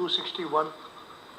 261।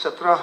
17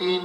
3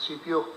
CPO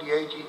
DIG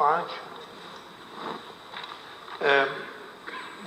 5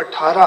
18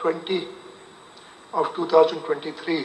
20 of 2023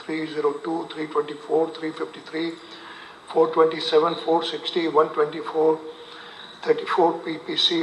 302, 324, 353, 427, 460, 124, 34 PPC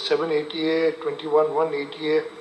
780A, 21, 180A,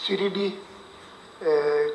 CDD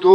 2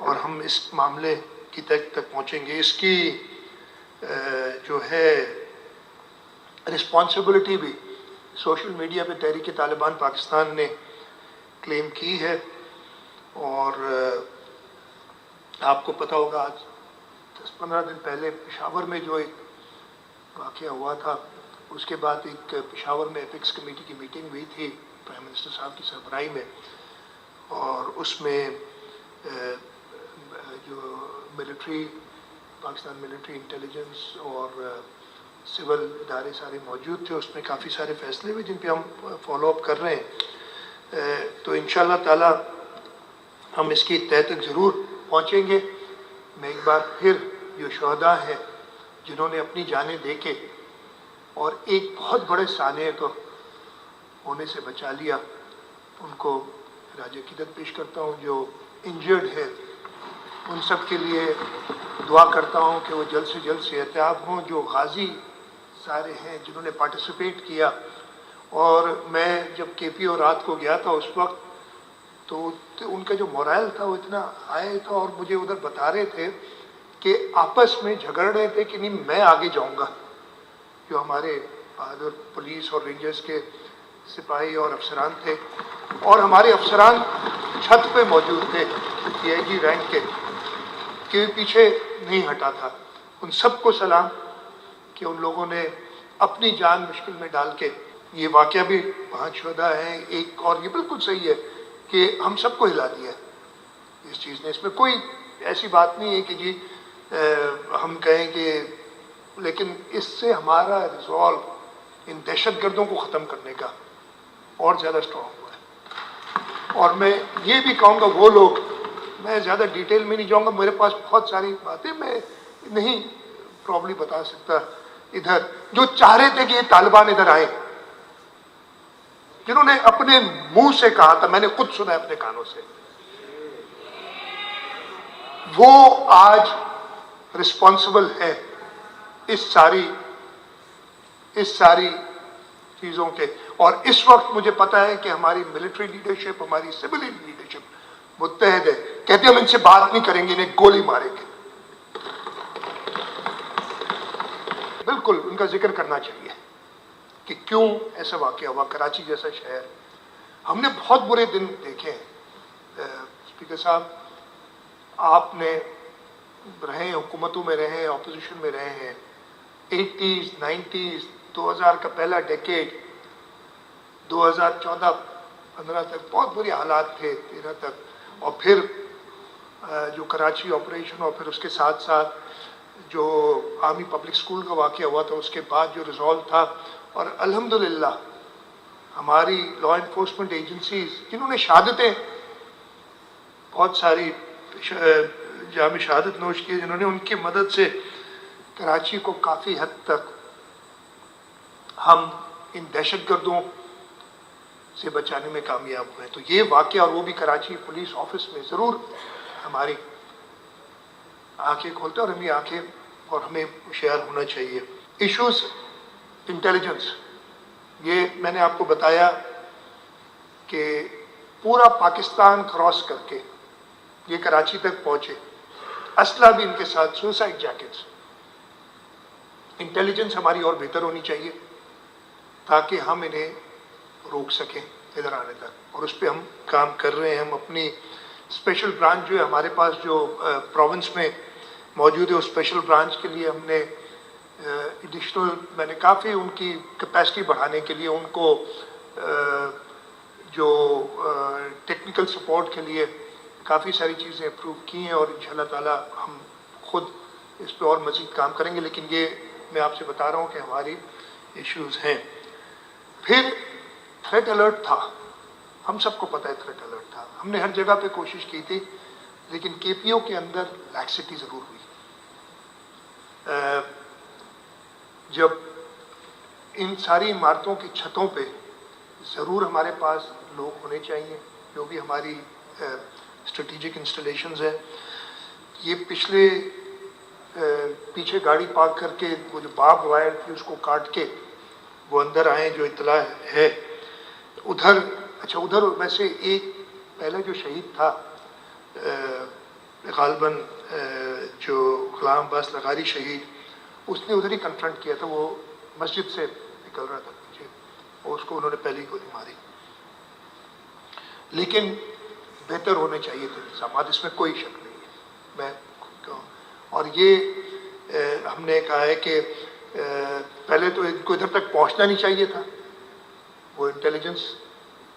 اور ہم اس معاملے کی تک پہنچیں گے. اس کی جو ہے رسپانسبلٹی بھی سوشل میڈیا پہ تحریک طالبان پاکستان نے کلیم کی ہے. اور آپ کو پتہ ہوگا آج 10-15 دن پہلے پشاور میں جو ایک واقعہ ہوا تھا، اس کے بعد ایک پشاور میں ایپکس کمیٹی کی میٹنگ ہوئی تھی پرائم منسٹر صاحب کی سربراہی میں، اور اس میں جو ملٹری پاکستان ملٹری انٹیلیجنس اور سول ادارے سارے موجود تھے. اس میں کافی سارے فیصلے ہوئے جن پہ ہم فالو اپ کر رہے ہیں. تو انشاءاللہ تعالی ہم اس کی تہہ تک ضرور پہنچیں گے. میں ایک بار پھر جو شہداء ہیں جنہوں نے اپنی جانیں دے کے اور ایک بہت بڑے سانحے کو ہونے سے بچا لیا، ان کو خراج عقیدت پیش کرتا ہوں. جو انجرڈ ہے ان سب کے لیے دعا کرتا ہوں کہ وہ جلد سے جلد صحتیاب ہوں. جو غازی سارے ہیں جنہوں نے پارٹیسپیٹ کیا، اور میں جب کے پی او رات کو گیا تھا اس وقت تو ان کا جو مورائل تھا وہ اتنا ہائی تھا، اور مجھے ادھر بتا رہے تھے کہ آپس میں جھگڑ رہے تھے کہ نہیں میں آگے جاؤں گا. جو ہمارے بہادر پولیس اور رینجرز کے سپاہی اور افسران تھے، اور ہمارے افسران چھت پہ موجود تھے ڈی آئی جی رینک کے پیچھے نہیں ہٹا تھا. ان سب کو سلام کہ ان لوگوں نے اپنی جان مشکل میں ڈال کے یہ واقعہ بھی 5 شہداء ہیں. ایک اور یہ بالکل صحیح ہے کہ ہم سب کو ہلا دیا اس چیز نے. اس میں کوئی ایسی بات نہیں ہے کہ جی ہم کہیں کہ، لیکن اس سے ہمارا ریزالو ان دہشت گردوں کو ختم کرنے کا اور زیادہ اسٹرانگ ہوا ہے. اور میں یہ بھی کہوں گا وہ لوگ، میں زیادہ ڈیٹیل میں نہیں جاؤں گا، میرے پاس بہت ساری باتیں میں نہیں پرابلی بتا سکتا ادھر، جو چاہ رہے تھے کہ یہ طالبان ادھر آئے، جنہوں نے اپنے منہ سے کہا تھا، میں نے خود سنا ہے اپنے کانوں سے، وہ آج رسپانسبل ہے اس ساری چیزوں کے. اور اس وقت مجھے پتہ ہے کہ ہماری ملٹری لیڈرشپ، ہماری سول لیڈرشپ متحد ہے. کہتے ہیں ہم ان سے بات نہیں کریں گے، انہیں گولی ماریں گے. بالکل ان کا ذکر کرنا چاہیے کہ کیوں ایسا واقعہ ہوا. کراچی جیسا شہر، ہم نے بہت برے دن دیکھے ہیں. اسپیکر صاحب، آپ نے رہے، حکومتوں میں رہے، اپوزیشن میں رہے ہیں، 80s 90s 2000 کا پہلا ڈیکیڈ، 2014-15 تک بہت بری حالات تھے، 13 تک، اور پھر جو کراچی آپریشن، اور پھر اس کے ساتھ ساتھ جو آرمی پبلک اسکول کا واقعہ ہوا تھا، اس کے بعد جو ریزالو تھا. اور الحمدللہ ہماری لا انفورسمنٹ ایجنسیز جنہوں نے شہادتیں بہت ساری جام شہادت نوش کی، جنہوں نے ان کی مدد سے کراچی کو کافی حد تک ہم ان دہشت گردوں سے بچانے میں کامیاب ہوئے. تو یہ واقعہ، اور وہ بھی کراچی پولیس آفس میں، ضرور ہماری آنکھیں کھولتا ہے، اور ہمیں آنکھیں اور ہمیں ہوشیار ہونا چاہیے. ایشوز انٹیلیجنس، یہ میں نے آپ کو بتایا کہ پورا پاکستان کراس کر کے یہ کراچی تک پہنچے. اسلحہ بھی ان کے ساتھ، سوسائڈ جیکٹس. انٹیلیجنس ہماری اور بہتر ہونی چاہیے تاکہ ہم انہیں روک سکیں ادھر آنے تک، اور اس پہ ہم کام کر رہے ہیں. ہم اپنی اسپیشل برانچ جو ہے ہمارے پاس جو پروونس میں موجود ہے، اس اسپیشل برانچ کے لیے ہم نے ایڈیشنل، میں نے کافی ان کی کیپیسٹی بڑھانے کے لیے ان کو جو ٹیکنیکل سپورٹ کے لیے کافی ساری چیزیں اپروو کی ہیں، اور انشاءاللہ تعالی ہم خود اس پہ اور مزید کام کریں گے. لیکن یہ میں آپ سے بتا رہا ہوں کہ ہماری ایشوز ہیں. پھر تھریٹ الرٹ تھا، ہم سب کو پتہ ہے تھریٹ الرٹ تھا. ہم نے ہر جگہ پہ کوشش کی تھی، لیکن کے پی او کے اندر لیکسٹی ضرور ہوئی. جب ان ساری عمارتوں کی چھتوں پہ ضرور ہمارے پاس لوگ ہونے چاہیے، جو بھی ہماری اسٹریٹجک انسٹالیشنز ہیں. یہ پیچھے گاڑی پارک کر کے وہ جو بارب وائر تھی اس کو کاٹ کے وہ اندر آئے، جو اطلاع ہے. ادھر ویسے ایک پہلے جو شہید تھا غالباً جو غلام عباس لغاری شہید، اس نے ادھر ہی کنفرنٹ کیا تھا، وہ مسجد سے نکل رہا تھا پیچھے اور اس کو انہوں نے پہلی گولی ماری. لیکن بہتر ہونے چاہیے تھے انتظامات، اس میں کوئی شک نہیں ہے. میں اور یہ ہم نے کہا ہے کہ پہلے تو ان کو ادھر تک پہنچنا نہیں چاہیے تھا، وہ انٹیلیجنس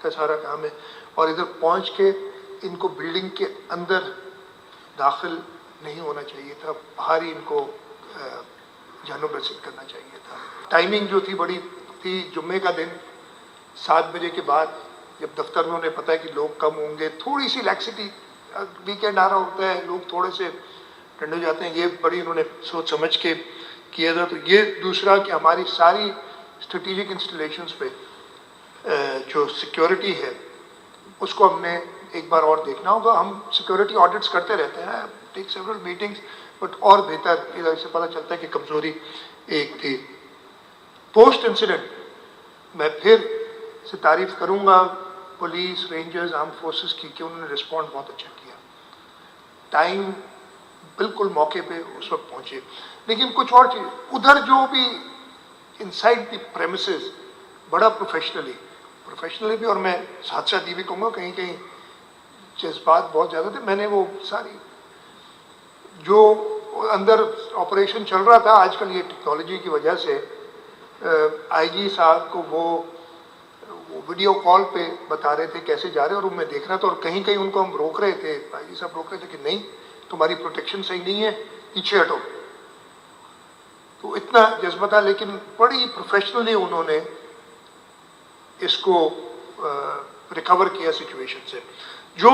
کا سارا کام ہے، اور ادھر پہنچ کے ان کو بلڈنگ کے اندر داخل نہیں ہونا چاہیے تھا، باہر ہی ان کو جانب رسید کرنا چاہیے تھا. ٹائمنگ جو تھی بڑی تھی، جمعے کا دن 7 بجے کے بعد، جب دفتر میں انہیں پتہ ہے کہ لوگ کم ہوں گے، تھوڑی سی لیکسٹی، ویکینڈ آ رہا ہوتا ہے، لوگ تھوڑے سے ٹھنڈے ہو جاتے ہیں، یہ بڑی انہوں نے سوچ سمجھ کے کیا تھا. تو یہ دوسرا کہ ہماری ساری اسٹریٹجک انسٹالیشنز پہ جو سیکیورٹی ہے اس کو ہم نے ایک بار اور دیکھنا ہوگا. ہم سیکیورٹی آڈٹس کرتے رہتے ہیں، ٹیک سیورل میٹنگز، بٹ اور بہتر ادھر سے پتہ چلتا ہے کہ کمزوری ایک تھی. پوسٹ انسیڈنٹ میں پھر سے تعریف کروں گا پولیس، رینجرز، آرم فورسز کی، کہ انہوں نے رسپونڈ بہت اچھا کیا. ٹائم بالکل موقع پہ اس وقت پہنچے. لیکن کچھ اور چیز ادھر جو بھی انسائڈ دی پریمیسز بڑا پروفیشنلی بھی، اور میں ساتھ ساتھ یہ بھی کہوں گا کہیں کہیں جذبات بہت زیادہ تھے. میں نے وہ ساری جو اندر آپریشن چل رہا تھا، آج کل یہ ٹیکنالوجی کی وجہ سے آئی جی صاحب کو وہ ویڈیو کال پہ بتا رہے تھے کیسے جا رہے ہیں، اور میں دیکھ رہا تھا، اور کہیں کہیں ان کو ہم روک رہے تھے، آئی جی صاحب روک رہے تھے کہ نہیں تمہاری پروٹیکشن صحیح نہیں ہے، پیچھے ہٹو. تو اتنا جذبہ تھا، لیکن بڑی پروفیشنلی انہوں نے اس کو ریکور کیا سچویشن سے. جو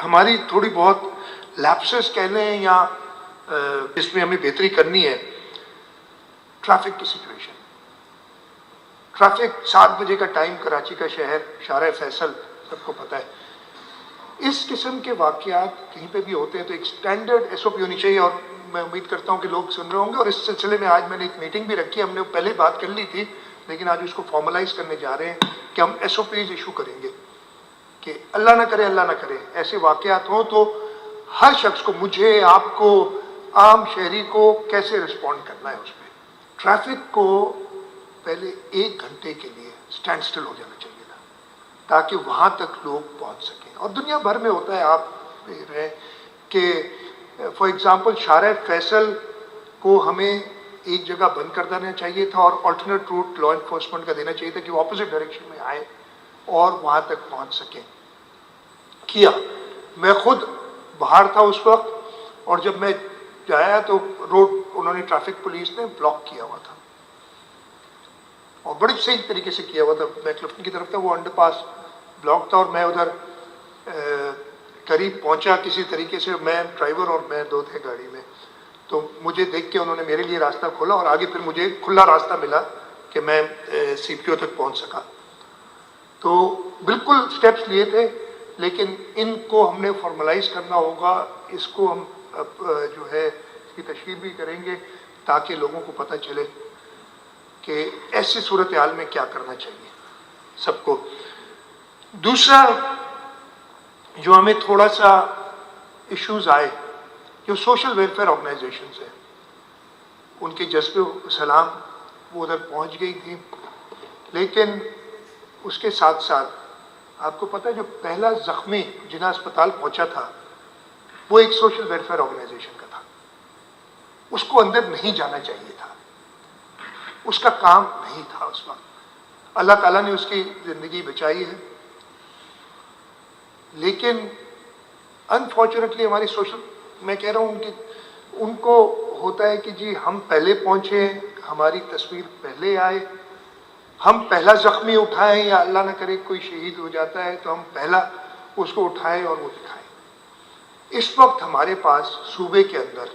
ہماری تھوڑی بہت لیپسز کہہ لیں یا جس میں ہمیں بہتری کرنی ہے، ٹریفک کی سچویشن. ٹریفک 7 بجے کا ٹائم، کراچی کا شہر، شارع فیصل سب کو پتہ ہے. اس قسم کے واقعات کہیں پہ بھی ہوتے ہیں تو ایک سٹینڈرڈ ایس او پی ہونی چاہیے، اور میں امید کرتا ہوں کہ لوگ سن رہے ہوں گے. اور اس سلسلے میں آج میں نے ایک میٹنگ بھی رکھی، ہم نے پہلے بات کر لی تھی، لیکن آج اس کو فارملائز کرنے جا رہے ہیں کہ ہم ایس او پیز ایشو کریں گے کہ اللہ نہ کرے ایسے واقعات ہوں تو ہر شخص کو، مجھے، آپ کو، عام شہری کو کیسے رسپونڈ کرنا ہے. اس پہ ٹریفک کو پہلے 1 گھنٹے کے لیے سٹینڈ سٹل ہو جانا چاہیے تھا تاکہ وہاں تک لوگ پہنچ سکیں. اور دنیا بھر میں ہوتا ہے، آپ دیکھ رہے ہیں کہ فار ایگزامپل شارع فیصل کو ہمیں ایک جگہ بند کر دینا چاہیے تھا اور آلٹرنیٹ روٹ لا انفورسمنٹ کا دینا چاہیے تھا کہ وہ اپوزٹ ڈائریکشن میں آئے اور وہاں تک پہنچ سکیں. کیا میں خود باہر تھا اس وقت، اور جب میں جایا تو روڈ انہوں نے ٹریفک پولیس نے بلاک کیا ہوا تھا، اور بڑی صحیح طریقے سے کیا ہوا تھا. میں کلفٹن کی طرف تھا، وہ انڈر پاس بلاک تھا، اور میں ادھر قریب پہنچا کسی طریقے سے. میں ڈرائیور اور میں 2 تھے گاڑی میں، تو مجھے دیکھ کے انہوں نے میرے لیے راستہ کھولا، اور آگے پھر مجھے کھلا راستہ ملا کہ میں سی پی او تک پہنچ سکا. تو بالکل سٹیپس لیے تھے، لیکن ان کو ہم نے فارملائز کرنا ہوگا. اس کو ہم جو ہے اس کی تشریح بھی کریں گے تاکہ لوگوں کو پتہ چلے کہ ایسی صورتحال میں کیا کرنا چاہیے سب کو. دوسرا جو ہمیں تھوڑا سا ایشوز آئے، جو سوشل ویلفیئر آرگنائزیشنز ہیں، ان کے جذبے و سلام وہ ادھر پہنچ گئی تھی، لیکن اس کے ساتھ ساتھ آپ کو پتہ ہے جو پہلا زخمی جناح اسپتال پہنچا تھا وہ ایک سوشل ویلفیئر آرگنائزیشن کا تھا. اس کو اندر نہیں جانا چاہیے تھا، اس کا کام نہیں تھا اس وقت. اللہ تعالیٰ نے اس کی زندگی بچائی ہے، لیکن انفارچونیٹلی ہماری سوشل، میں کہہ رہا ہوں کہ ان کو ہوتا ہے کہ جی ہم پہلے پہنچے، ہماری تصویر پہلے آئے، ہم پہلا زخمی اٹھائیں، یا اللہ نہ کرے کوئی شہید ہو جاتا ہے تو ہم پہلا اس کو اٹھائیں اور وہ دکھائیں. اس وقت ہمارے پاس صوبے کے اندر،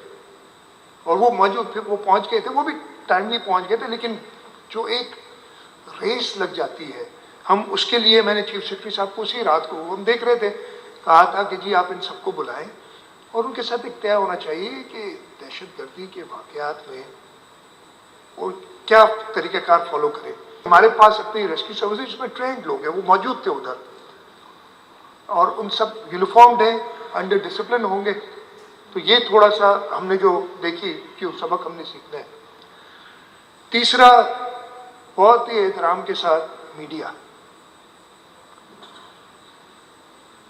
اور وہ موجود تھے، وہ پہنچ گئے تھے، وہ بھی ٹائملی پہنچ گئے تھے، لیکن جو ایک ریس لگ جاتی ہے، ہم اس کے لیے میں نے چیف سیکرٹری صاحب کو اسی رات کو ہم دیکھ رہے تھے، کہا تھا کہ جی آپ ان سب کو بلائیں اور ان کے ساتھ ایک طے ہونا چاہیے کہ دہشت گردی کے واقعات میں اور کیا طریقہ کار فالو کریں. ہمارے پاس اپنی ریسکیو سروسز میں ٹرینڈ لوگ ہیں، وہ موجود تھے ادھر، اور ان سب یونیفارمڈ ہیں، انڈر ڈسپلن ہوں گے، تو یہ تھوڑا سا ہم نے جو دیکھی کہ وہ سبق ہم نے سیکھنا ہے. تیسرا، بہت ہی احترام کے ساتھ میڈیا.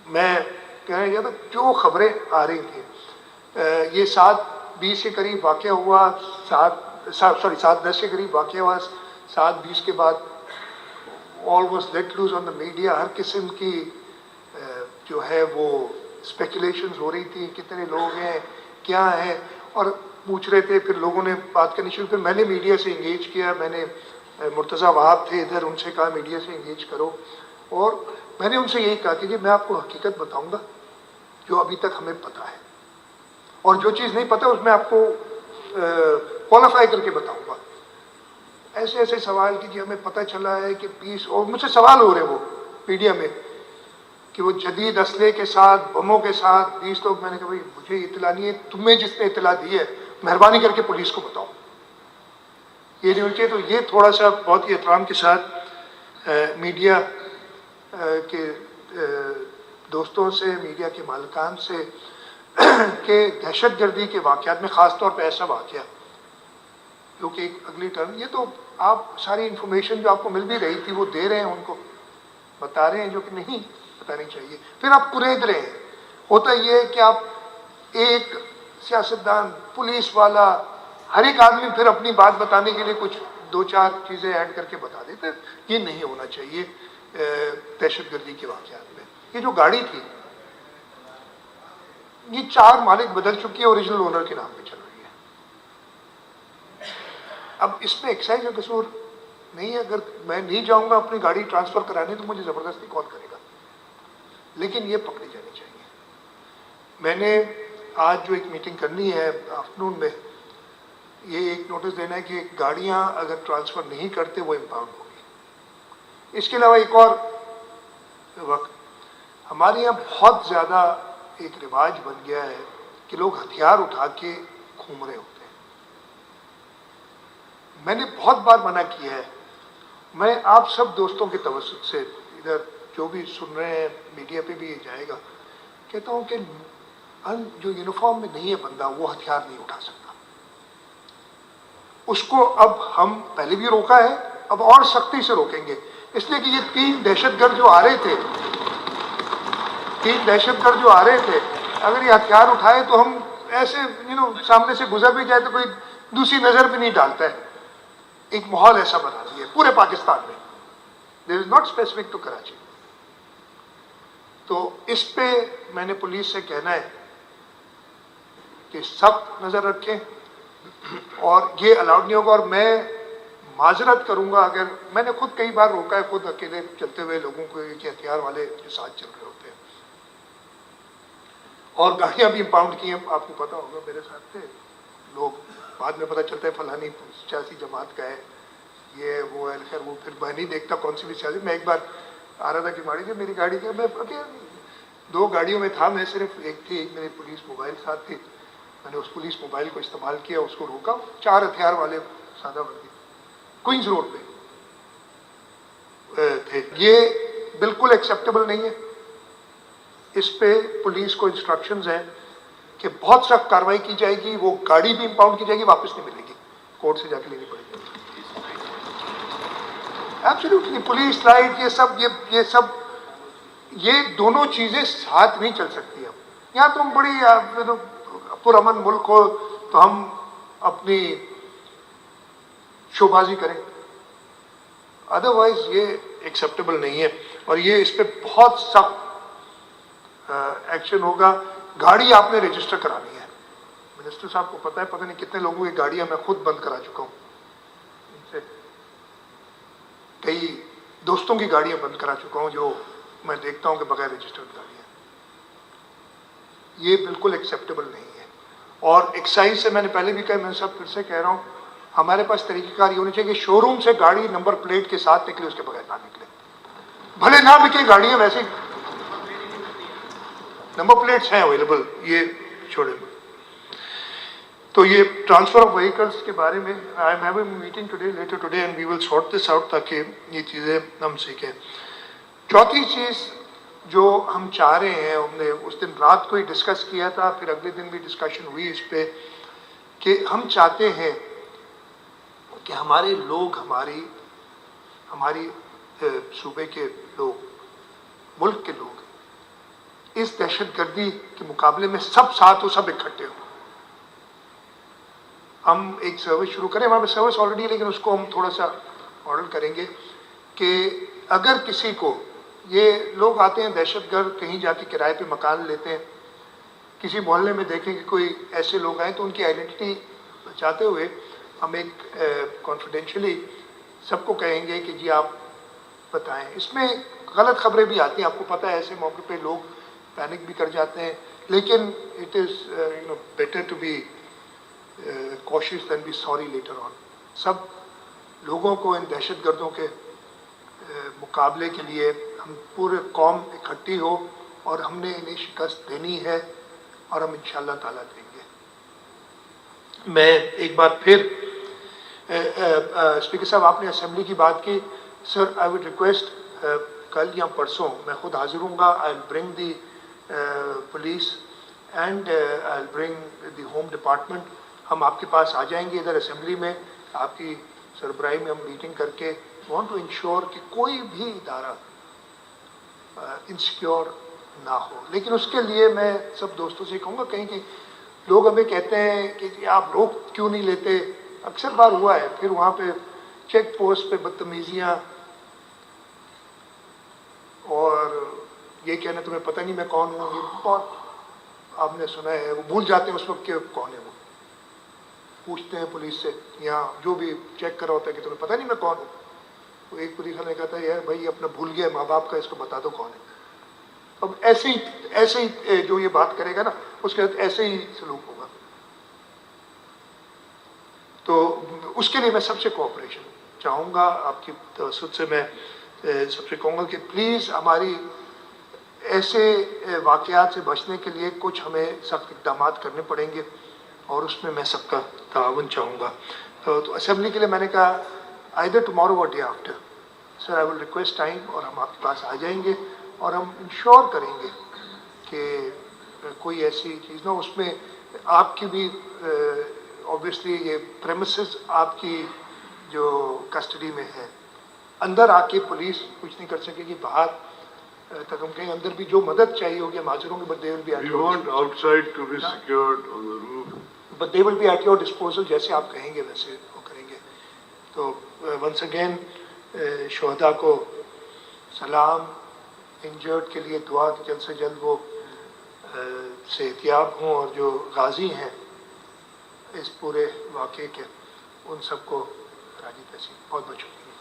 میں کہنا چاہتا ہوں جو خبریں آ رہی تھیں، یہ 7:20 کے قریب واقعہ ہوا، 7:10 کے قریب واقعہ ہوا، 7:20 کے بعد all was let loose on the media. ہر قسم کی جو ہے وہ اسپیکولیشنز ہو رہی تھی، کتنے لوگ ہیں، کیا ہیں، اور پوچھ رہے تھے. پھر لوگوں نے بات کرنی شروع. پھر میں نے میڈیا سے انگیج کیا. میں نے مرتضی وہاب تھے ادھر، ان سے کہا میڈیا سے انگیج کرو. اور میں نے ان سے یہی کہا کہ جی میں آپ کو حقیقت بتاؤں گا جو ابھی تک ہمیں پتہ ہے، اور جو چیز نہیں پتہ اس میں آپ کو کوالیفائی کر کے بتاؤں گا. ایسے ایسے سوال کہ جی ہمیں پتہ چلا ہے کہ 20، اور مجھ سے سوال ہو رہے وہ میڈیا میں کہ وہ جدید اسلحے کے ساتھ، بموں کے ساتھ 20 لوگ. میں نے کہا بھائی مجھے اطلاع نہیں ہے، تمہیں جس نے اطلاع دی ہے مہربانی کر کے پولیس کو بتاؤ. یہ نہیں ہونا چاہیے. تو یہ تھوڑا سا بہت ہی احترام کے ساتھ میڈیا کے دوستوں سے، میڈیا کے مالکان سے، کہ دہشت گردی کے واقعات میں خاص طور پہ ایسا واقعہ جو کہ ایک اگلی ٹرن، یہ تو آپ ساری انفارمیشن جو آپ کو مل بھی رہی تھی وہ دے رہے ہیں، ان کو بتا رہے ہیں جو کہ نہیں بتانی چاہیے. پھر آپ کرید رہے ہیں. ہوتا یہ ہے کہ آپ ایک سیاستدان، پولیس والا، ہر ایک آدمی پھر اپنی بات بتانے کے لیے کچھ 2-4 چیزیں ایڈ کر کے بتا دیتے. یہ نہیں ہونا چاہیے دہشت گردی کے واقعات میں. یہ جو گاڑی تھی یہ 4 مالک بدل چکی ہے، اوریجنل اونر کے نام پہ چل رہی ہے. اب اس میں ایکسائز کا قصور نہیں ہے. اگر میں نہیں جاؤں گا اپنی گاڑی ٹرانسفر کرانے تو مجھے زبردستی کون کرے گا، لیکن یہ پکڑی جانی چاہیے. میں نے آج جو ایک میٹنگ کرنی ہے آفٹرنون میں، یہ ایک نوٹس دینا ہے کہ گاڑیاں اگر ٹرانسفر نہیں کرتے وہ امپاؤنڈ ہوگی. اس کے علاوہ ایک اور وقت، ہمارے یہاں بہت زیادہ ایک رواج بن گیا ہے کہ لوگ ہتھیار اٹھا کے گھوم رہے ہوتے ہیں. میں نے بہت بار منع کیا ہے. میں آپ سب دوستوں کے توسط سے، ادھر جو بھی سن رہے ہیں میڈیا پہ بھی یہ جائے گا، کہتا ہوں کہ جو یونیفارم میں نہیں ہے بندہ وہ ہتھیار نہیں اٹھا سکتا. اس کو اب ہم پہلے بھی روکا ہے، اب اور سختی سے روکیں گے. اس لیے کہ یہ 3 دہشت گرد جو آ رہے تھے، اگر یہ ہتھیار اٹھائے تو ہم ایسے سامنے سے گزر بھی جائے تو کوئی دوسری نظر بھی نہیں ڈالتا ہے. ایک ماحول ایسا بنا دیا ہے پورے پاکستان میں. There is not specific to Karachi. تو اس پہ میں نے پولیس سے کہنا ہے کہ سخت نظر رکھیں، اور یہ الاؤڈ نہیں ہوگا. اور میں معذرت کروں گا اگر میں نے خود کئی بار روکا ہے، خود اکیلے چلتے ہوئے لوگوں کو، کہ ہتھیار والے جو ساتھ چل رہے ہوتے ہیں، اور گاڑیاں بھی امپاؤنڈ کی ہیں. آپ کو پتا ہوگا میرے ساتھ تھے لوگ، بعد میں پتہ چلتا ہے فلانی سیاسی جماعت کا ہے، یہ وہ ہے. خیر وہ پھر میں نہیں دیکھتا کون سی بھی سیاسی. میں ایک بار آ رہا تھا کہ ماڑی سے میری گاڑی کا، میں 2 گاڑیوں میں تھا، میں صرف ایک تھی، ایک میری پولیس موبائل ساتھ تھی. میں نے اس پولیس موبائل کو استعمال کیا، اس کو روکا. 4 ہتھیار والے سادہ بندی کوئنز روڈ پہ تھے. یہ بالکل ایکسیپٹیبل نہیں ہے. اس پہ پولیس کو انسٹرکشنز ہیں کہ بہت سخت کارروائی کی جائے گی. وہ گاڑی بھی امپاؤنڈ کی جائے گی، واپس نہیں ملے گی، کورٹ سے جا کے لینی پڑے گی. ایبسلیوٹلی. پولیس لائٹ، یہ سب یہ دونوں چیزیں ساتھ نہیں چل سکتی. اب یہاں تم بڑی پرامن ملک ہو تو ہم اپنی شوبازی کریں، ادروائز یہ ایکسیپٹیبل نہیں ہے. اور یہ اس پہ بہت سخت ایکشن ہوگا. گاڑی آپ نے رجسٹر کرانی ہے. منسٹر صاحب کو پتہ ہے، پتہ نہیں کتنے لوگوں کی گاڑیاں میں خود بند کرا چکا ہوں. ان سے کئی دوستوں کی گاڑیاں بند کرا چکا ہوں جو میں دیکھتا ہوں کہ بغیر رجسٹرڈ گاڑیاں. یہ بالکل ایکسیپٹیبل نہیں ہے. اور ایکسائز سے میں نے پہلے بھی کہا، میں سب پھر سے کہہ رہا ہوں، ہمارے پاس طریقہ کار یہ ہونا چاہیے کہ شو روم سے گاڑی نمبر پلیٹ کے ساتھ نکلے، اس کے بغیر نہ نکلے. بھلے نہ بکے گاڑیاں، ویسے نمبر پلیٹس ہیں اویلیبل، یہ چھوڑے. تو یہ ٹرانسفر آف وہیکلس کے بارے میں I am having meeting today, later today, and we will sort this out تاکہ یہ چیزیں ہم سیکھیں. چوتھی چیز جو ہم چاہ رہے ہیں، ہم نے اس دن رات کو ہی ڈسکس کیا تھا، پھر اگلے دن بھی ڈسکشن ہوئی اس پہ، کہ ہم چاہتے ہیں کہ ہمارے لوگ، ہماری صوبے کے لوگ، ملک کے لوگ اس دہشت گردی کے مقابلے میں سب ساتھ ہو، سب اکٹھے ہوں. ہم ایک سروس شروع کریں، ہمارے پاس سروس آلریڈی ہے، لیکن اس کو ہم تھوڑا سا ماڈل کریں گے کہ اگر کسی کو، یہ لوگ آتے ہیں دہشت گرد، کہیں جا کے کرائے پہ مکان لیتے ہیں، کسی محلے میں دیکھیں کہ کوئی ایسے لوگ آئیں تو ان کی آئیڈینٹی بچاتے ہوئے ہم ایک کانفیڈینشلی سب کو کہیں گے کہ جی آپ بتائیں. اس میں غلط خبریں بھی آتی ہیں، آپ کو پتہ ہے ایسے موقع پہ لوگ پینک بھی کر جاتے ہیں، لیکن it is better to be cautious than be sorry later on. سب لوگوں کو ان دہشت گردوں کے مقابلے کے لیے ہم پورے قوم اکٹھی ہو، اور ہم نے انہیں شکست دینی ہے، اور ہم انشاءاللہ تعالیٰ دیں گے. میں ایک بات پھر اسپیکر صاحب، آپ نے اسمبلی کی بات کی. سر آئی وڈ ریکویسٹ، کل یا پرسوں میں خود حاضر ہوں گا. I will bring the police and I will bring the home department. ہم آپ کے پاس آ جائیں گے ادھر اسمبلی میں، آپ کی سربراہی میں ہم میٹنگ کر کے وانٹ ٹو انشور کہ کوئی بھی ادارہ انسیکیور نہ ہو. لیکن اس کے لیے میں سب دوستوں سے کہوں گا، کہیں کہ لوگ ہمیں کہتے ہیں کہ جی آپ روک کیوں نہیں لیتے. اکثر بار ہوا ہے، پھر وہاں پہ چیک پوسٹ پہ بدتمیزیاں، اور یہ کہنا تمہیں پتہ نہیں میں کون ہوں. یہ بہت آپ نے سنا ہے، وہ بھول جاتے ہیں اس وقت کہ کون ہے. وہ پوچھتے ہیں پولیس سے، یا جو بھی چیک کرا ہوتا ہے کہ تمہیں پتہ نہیں میں کون ہوں. وہ ایک پولیس والے نے کہا تھا یار بھائی اپنا بھول گیا ماں باپ کا، اس کو بتا دو کون ہے. اب ایسے ہی جو یہ بات کرے گا نا، اس کے بعد ایسے ہی سلوک ہوگا. تو اس کے لیے میں سب سے کوآپریشن چاہوں گا. آپ کی توسط سے میں سب سے کہوں گا کہ پلیز ہماری ایسے واقعات سے بچنے کے لیے کچھ ہمیں سخت اقدامات کرنے پڑیں گے، اور اس میں سب کا تعاون چاہوں گا. تو اسمبلی کے لیے میں نے کہا either tomorrow or day after. Sir I will request time, اور ہم آپ کے پاس آ جائیں گے، اور ہم انشور کریں گے کہ کوئی ایسی چیز نہ، اس میں آپ کی بھی اوبیسلی یہ پریمیسز آپ کی جو کسٹڈی میں ہے، اندر آ کے پولیس کچھ نہیں کر سکے گی. باہر تک ہم کہیں اندر بھی جو مدد چاہیے ہوگی ہم حاضر ہوں گے. But they will be at your disposal. outside to be secured on the roof. But they will be at your disposal. جیسے آپ کہیں گے ویسے وہ کریں گے. تو ونس اگین شہداء کو سلام، انجرڈ کے لیے دعا کہ جلد سے جلد وہ صحتیاب ہوں، اور جو غازی ہیں اس پورے واقعے کے ان سب کو خراج تحسین. بہت بہت شکریہ.